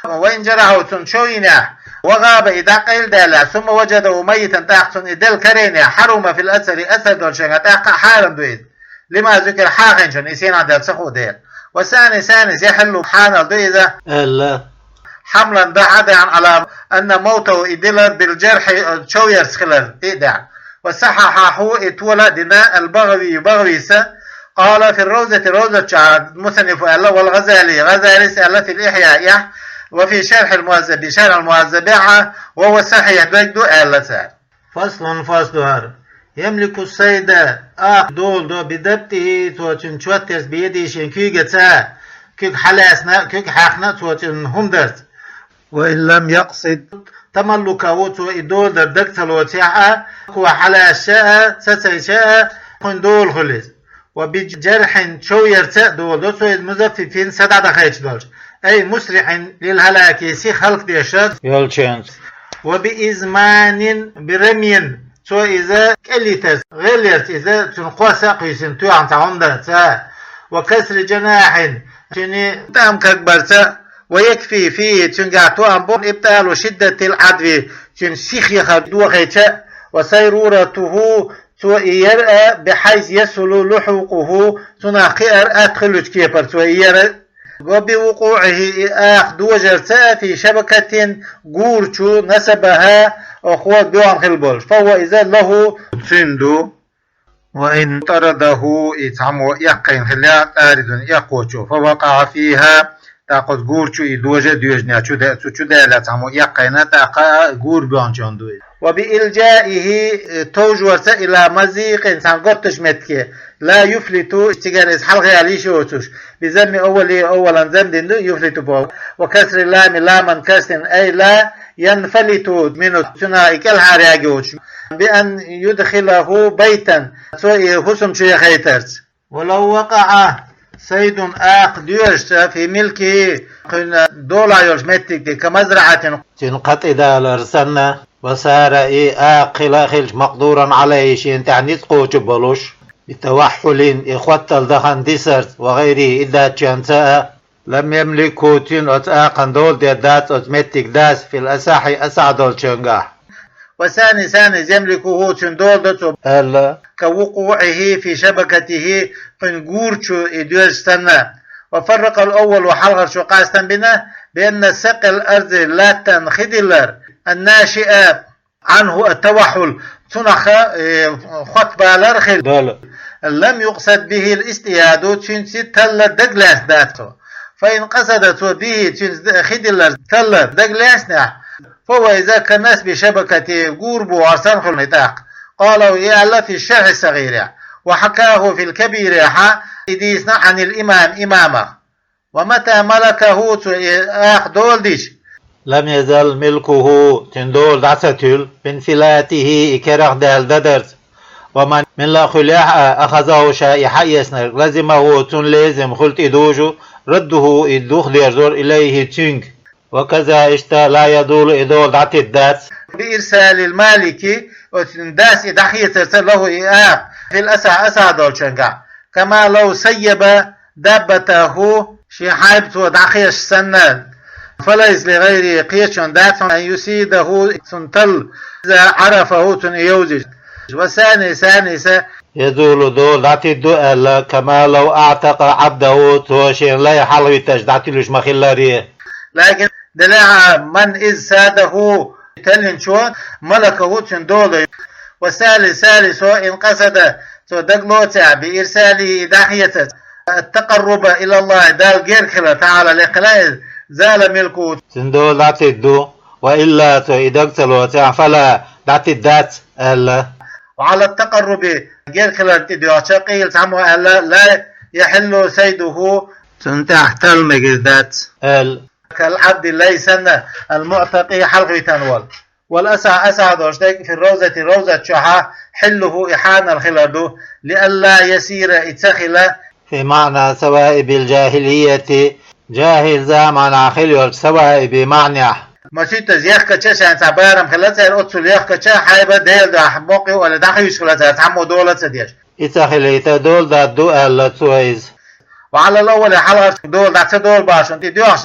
A: وإن جرحه تنشوينه وغاب إذا قيل ديلا ثم وجده ميتا تحت إدل كرينه حرم في الأثر أسد والشنغة تحقى حارم دويد لما ذكر حاقنشن إسين عدد سخو ديل. وثاني يحل حانا دويدة حملا دعا على أن موته إدلر بالجرح شويرس خلر إدع. وصححه اتولد دماء البغوي قال في روزة المصنف الله والغزالي سأل في الإحياء وفي شرح المهذب بشرح المهذب وهو صحيح بجدو ألسا. فصل يملك السيد دول بدبته توتن شوترس بيديشن كيغتا كيك حلاسنا كيك حقنا توتن همدرت وإن لم يقصد تملكه وتو إدول در دكتل وتيعه هو حلاشاء ستيشاء دول خلص وبجرح شويرتا دول دوتو المزففين سدع خيش دولش أي مسرع للهلاك يسي خلق ديشات
B: يولشنس
A: وبإزمان برمين تو إذا كليتس غليرت إذا تنقوى ساقيسن تو عن تعمدت وكسر جناح تني تام كبرتا ويكفي فيه تنقعتو أنبون إبتال وشدة العدو تنسيخ يخدو غيتا وسيرورته يرأى بحيث يسل لحوقه تناقئر أدخل كيبر يرأى وبوقوعه أخذ وجرتا في شبكة قورشو نسبها أخوات بيوان خلبول فهو إذا له سندو وإن طرده إتعمو يقين خلال آرد يقوشو فوقع فيها تاقود قورشو إدوجة ديوجنيا چو دالة تعمو يقين تاقا قور بيوان چاندوه وبإلجائه توجورتا إلى مزيق إنسان قطش متكي لا يفلتو اشتغاريز حلقي عليش وتوش بزم أولا زم دندو يفلتو بو وكسر اللام لاما كسر أي لا ينفلت منه تنائك الحرياجوش بأن يدخله بيتا سوء حسن شيء خيترت. ولو وقع سيد آخ ديوش في ملكه دولا يرشمتك كمزرعة
B: تنقطع الأرسنة وصار آقل خلش مقدورا عليه شين تعني تقوش بلوش بتوحل إخوة الدخن ديسرت وغيره إذا تشانتاء لم يملكوا تين أتاقن دول ديادات أتمتك داس في الأساحي أسعدول تشنقاح.
A: وثاني يملكه تين دول دتو كوقوعه في شبكته قنقورشو إدوش سنة. وفرق الأول وحلغر شو قاستن بنا بأن سق الأرض لا تنخدلر الناشئة عنه التوحل تنخ خطبة لرخل لم يقصد به الاستياد تنسي تل دقلاس داتو فإن قصدت به خدلر تل دقلاسنا فهو إذا كان الناس بشبكة قرب وعرسان خلنطاق قالوا يا الله في الشرح الصغير وحكاه في الكبير إديسنا عن الإمام إمامه ومتى ملكه دول ديش
B: لم يزل ملكه تندول دعستل بانفلاته إكرخ دال ددرت ومن من لا خلاح أخذه شائحة يسنر لازمه تن لازم خلت إدوجو رده إدوخ ليرزور إليه تنك وكذا اشتا لا يدول إدول دعت الدات
A: بإرسال المالك وتنداس إدحية ترسل له إياه في الأسع دول شنقع كما لو سيب دابته شحايبت ودعخيش سنان فليس لغير قيش دات أن يسيده سنتل إذا عرفه تنيوزج. وثاني
B: يدول دول دعتي الدؤل كما لو أعتق عبده توشين لا يحلو تجدعتي لش مخلاريه
A: لكن دلع من إذ ساده تلين شون ملكه تندول. وثالث إن قصد تدقلوتا بإرساله داحية التقرب إلى الله دال غير كلا تعالى لقلائل زال ملكه
B: تندول دعتي الدو وإلا تإدقتلوتا فلا دعتي الدات ألا.
A: وعلى التقرب غير خلال تديوشا قيل سامو لا يحل سيده تنتحت المجدات كالعبد ليس المعتقي حلقه تنول والأسعد وشتك في روزة شحا حله إحانا الخلد لئلا يسير اتخل
B: في معنى سواء بالجاهلية جاهل زمان خليل سواء بمعنى
A: ما شيت زيخ كتشان تعبارم خلات سير أتصل يخ كتشا حيبة ديل دا موقع ولا داخل خلات تعمو دولة سديش
B: اتخل يتدول دا دول لتويز
A: وعلى الأول حلقة دول دا تدول باش انت ديوش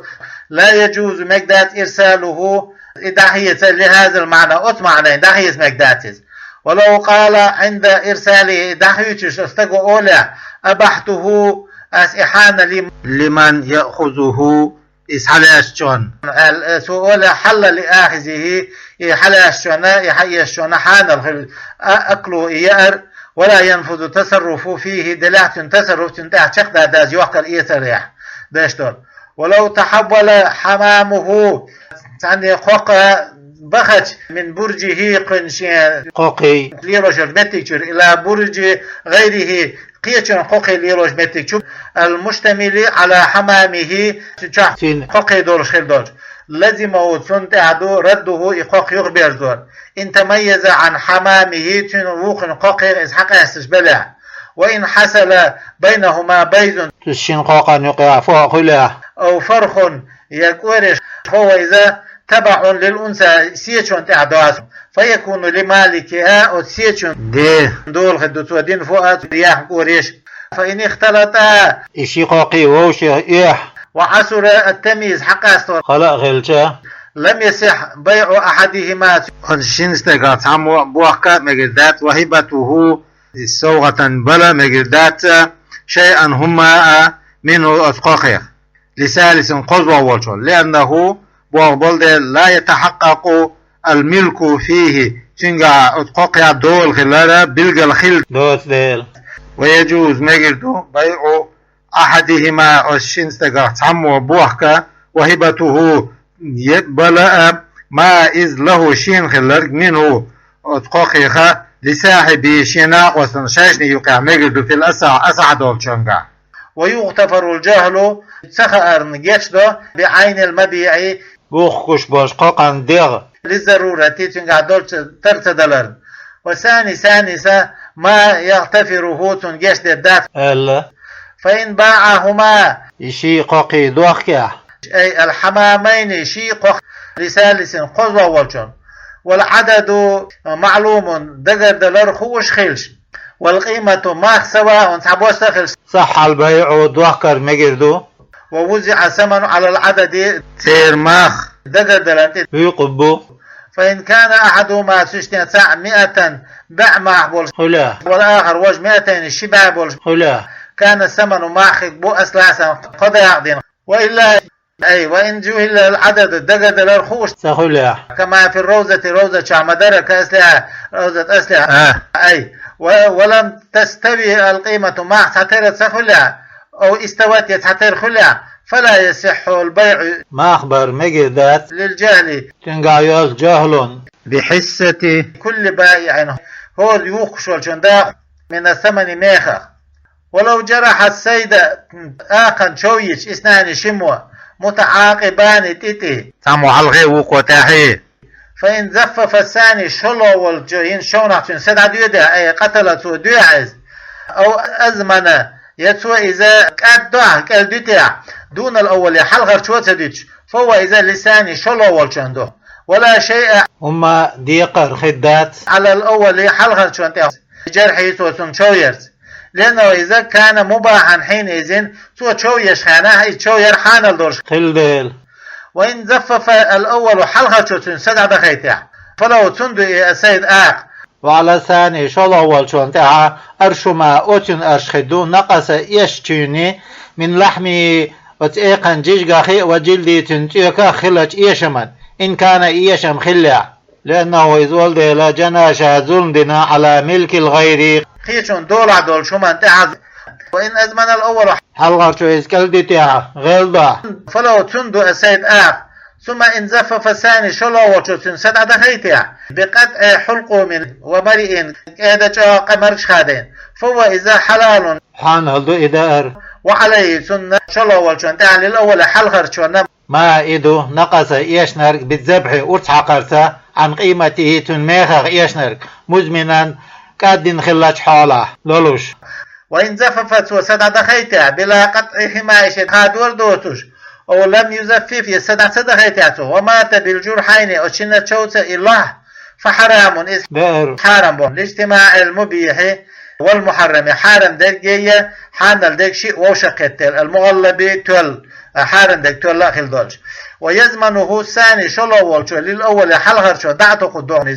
A: لا يجوز مقدات إرساله إداحية لهذا المعنى معنى إداحية مقداتز ولو قال عند إرساله إداحية استقوا أولى أبحته إحانة لمن يأخذه إسحلاشون السؤال حل لآخذه حلاشون يحيشون حان أكله يأر ولا ينفذ تصرف فيه دلعت تصرف تنتهي شقدا داز يوقع الإيسريح داشتر ولو تحول حمامه يعني قوقا بخت من برجه قنشين
B: قوقي
A: ليروش متكشر إلى برج غيره قيتشن قوقي ليروش متكشر المشتمل على حمامه قوقي دورش خيل دورش لازم تنتعدو رده إقوق يخبر دور إن تميز عن حمامه تنوخ قوقي إسحاق استشبلع وإن حصل بينهما بيز
B: تشين قوقا يقع فوق
A: أو فرخ يكورش هو إذا تبع للأنثى سيتشون تعداس فيكون لمالكها أو سيتشون دي دول خدوتوا دين فوقات رياح قوريش فإن اختلطا
B: إشي قوقي ووشي إيح
A: وعسر التمييز حقاستور
B: خلق غلشة
A: لم يصح بيع أحدهما شنستقات عمو بوحكا مجدات وهبته سوغة بلا مجدات شيئا هما منه أسقاقيا لثالث قضوة والشول لأنه بوغبولد لا يتحقق الملك فيه تنقع أسقاقيا دول خلالة بلغ الخل ويجوز مجردو بيع أحدهما الشنستقات عمو بوحكا وهبته يقبل ما إذ له شين خلال منه أسقاقيا لصاحب شناء وسنشاشني يقع مجردو في أسعد والشنقع ويغتفر الجهل سخر نجشده بعين المبيع
B: بوخش باش قاقن ديغ
A: للضرورة تنقع دول ترتدلر وثاني ما يغتفره تنجشد الدات فإن باعهما
B: شي قاقي دوخيا
A: أي الحمامين شي قاق لثالث قضوة والجن والعدد معلوم دقر دلر خوش خلش والقيمة ما سواء
B: صح البيع ودوكر مجردو
A: ووزع ثمن على العدد تير ماخ دقدلنت
B: يقبو
A: فإن كان أحدهما سشتين ساعة 100 باع ماخ بولش والآخر وج 200 شبع بولش كان الثمن ماخ بو أسلاسا قد يعدين وإلا أي وإن جهل العدد دقدل الخوش كما في روزة شعمدرة كأسلحة روزة أسلحة أي ولم تستوي القيمة مع ساتير سخلها أو استوت يتحتر خلها فلا يصح البيع
B: ما أخبر مجدات
A: للجهل
B: تنقايوز جهل
A: بحسة كل بائع هو يوخش والجنداق من الثمن ميخة ولو جرح السيد آخا شويش إثنان شموة متعاقبان تيتي
B: تامو حلقي وقوتاحي
A: فإن زفف الثاني شلو والجوين شونة سدع ديودا أي قتلته ديعز أو أزمن يتسوى إذا كأدوه كالديتع دون الأول حلقة شوتديش فهو إذا لساني شلو والجندو ولا شيء
B: هما ديقر خدات
A: على الأول حلقة شوتديش جرحي سوسن شويرز لأنه إذا كان مباحا حينئذ سوى شويش خانه شوير حان الدرش
B: خلدل
A: وإن زفف الأول حلقة شوتن سدع دخيتع فلو تندو السيد
B: وعلى ثاني شو الأول شوتنتع أرشما أوتن أرشخدو نقص يشتوني من لحمي وتأيقن جيجغاخي وجلدي تنتيكا خلج إيشمن إن كان إيشم خلع لأنه يزول دي لا جناشة ظلمنا على ملك الغير
A: خيشون دول شو من تعز وإن أزمن الأول
B: حلقة شو إسكال دي تاع غلبة
A: فلو تندو السيد ثم إن زفف الثاني شلو وشتن سد دخيتها بقطع حلقه من ومرئ هذا جاء قمرش خادين فهو إذا حلال
B: حان هلدو إدار
A: وعليه سنة شلو وشتن تعالي الأول حلغر شونا
B: ما إيدو نقص إيشنرك بالذبح أرتح قرصة عن قيمته تنميخ إيشنرك مزمنا قادين خلاج حاله لولوش.
A: وإن زففت وسد دخيتها بلا قطع حماية هادور دوتوش أو لم يزفف يسدع صدقيته ومات بالجرحين أو شنة شوت الله فحرام اسم حرام بون الاجتماع المبيح والمحرم حرام دقية حان دق شيء وشقتل المغلب تول حرام دق تول لا خل دولش ويزمنه الثاني شلو والشو للأول حلغر شو دعته قدوم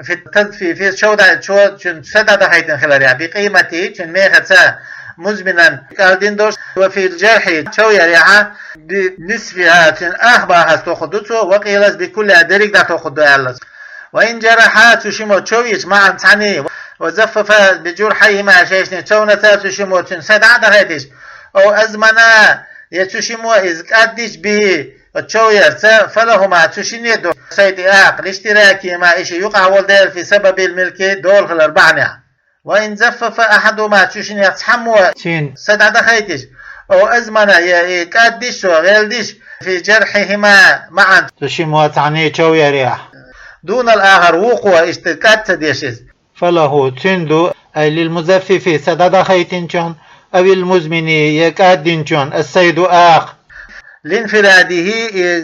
A: في التدفي في شو دع شو سدع دخيتن خلالها بقيمته شن ميخة مزمنا قاعدين دوش وفي الجرح شو يريعها بنصفها أخبارها تأخذته وقيلت بكل دريق دا تأخذه وإن جرحات تشمو تشويش معا تعني وزفف بجرحيه ما شيشني تونتا تشمو تنسدع دهيتش أو أزمنا يتشمو إذ قدش به التشوير فلهما تشيني دو سيد الاشتراكي ما إشي يقع والدير في سبب الملك دول خلال بعنى وإن زفف أحدهما تشين يتحمو سدع دخيتش أو أزمنا يقدش وغيردش في جرحهما معا
B: تشمو تعني شو يريح
A: دون الآخر وقوع اشتكات تديشز
B: فله تندو أي للمزفف سدع دخيتنشون أو المزمن يقدنشون السيد
A: لانفراده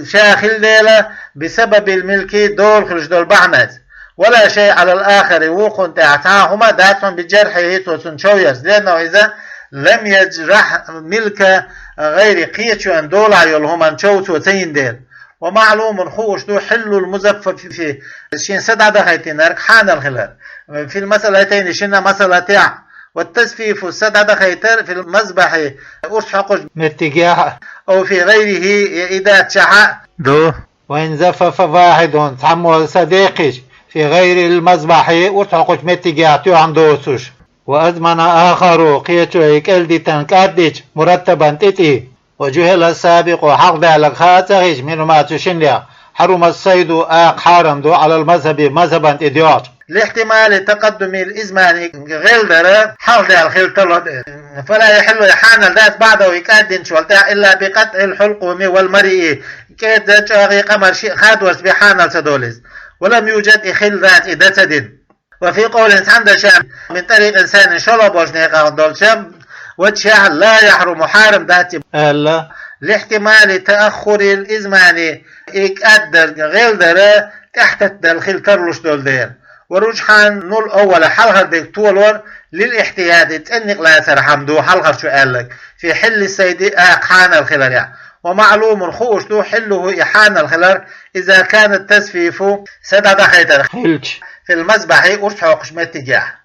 A: شاخل ليلة بسبب الملك دول خرج دول بعنات ولا شيء على الآخر وقن تعتاهما داتهم بجرحه توسن شويرز لأنه إذا لم يجرح ملك غير قيتشوان دولا يلهما شوت وتين ديل ومعلوم خوش دو حل المزفف في شين سدع دخيتين حان الخلال في المسألتين شنا مسألة والتسفيف السدع دخيتر في المذبح أسحق
B: متجاه
A: أو في غيره إذا تشعى
B: دو وإن زفف واحد تحمل صديقش في غير المذبح وتحقش متجاتو عن دوسوش وأزمن آخر قيتو يكالدي تنكادج مرتبا تتي وجهل السابق حق ذلك خاتغش من ما تشنيا حرم الصيد حارم دو على المذهب مذهبا إديوت
A: لاحتمال تقدم الإزمان غير درا حق ذلك فلا يحل يحان الذات بعده ويكادن شوالتا إلا بقطع الحلقوم والمرئي كيد جاغي قمر شيء خادوس بحان السدوليز ولم يوجد إخل ذات إذا تدين وفي قول عند شام من طريق إنسان شلو بوشنيقا دول شام وجه لا يحرم حارم ذاتي
B: ألا
A: لاحتمال تأخر الإزمان إكادر غير درا تحت الخل ترلش دول دير ورجحان نول أول حلقة ديك طولور للاحتياد تأنق لا سرحم دو حلقة شو قالك في حل السيد حان الخلال ومعلوم خوش دو حله إحان الخلال إذا كان التسفيف سدد خيطر في المذبح أرتحق شمت تجاه